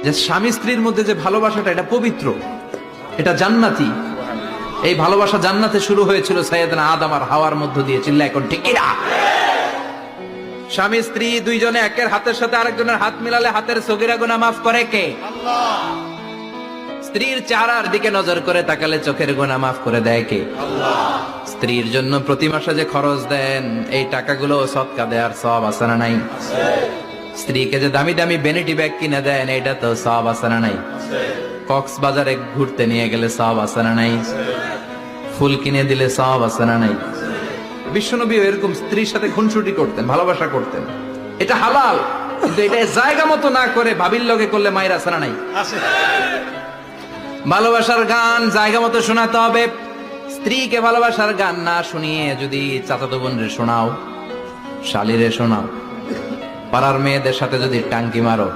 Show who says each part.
Speaker 1: যে স্বামী স্ত্রীর মধ্যে যে ভালোবাসাটা, এটা পবিত্র, এটা জান্নাতি। এই ভালোবাসা জান্নাতে শুরু হয়েছিল সাইয়েদনা আদম আর হাওয়ার মধ্য দিয়ে। চিল্লা এখন ঠিক কিনা? স্বামী স্ত্রী দুইজনে একের হাতের সাথে আরেকজনের হাত মিলালে হাতের সগীরা গুনাহ মাফ করে কে? আল্লাহ। স্ত্রীর চেহারার দিকে নজর করে তাকালে চোখের গুনাহ মাফ করে দেয় কে? আল্লাহ। স্ত্রীর জন্য প্রতি মাসে যে খরচ দেন, এই টাকাগুলো সদকা দেওয়ার সওয়াব আছে না নাই? স্ত্রীকে যে দামি দামি ভ্যানিটি ব্যাগ কিনে দেন, এটা তো সওয়াব আছে না নাই? কক্সবাজারে ঘুরতে নিয়ে গেলে সওয়াব আছে না নাই? ফুল কিনে দিলে সওয়াব আছে না নাই? বিশ্বনবী এরকম স্ত্রীর সাথে খুনসুটি করতেন, ভালোবাসা করতেন। এটা হালাল, কিন্তু এটা জায়গা মতো না করে ভাবির লগে করলে মায়ের আছে না নাই? ভালোবাসার গান জায়গা মতো শোনাতে হবে। স্ত্রীকে ভালোবাসার গান না শুনিয়ে যদি চাচাতো বোনরে শোনাও, শালিরে শোনাও, পাড়ার মেয়েদের সাথে যদি টাঙ্কি মারো,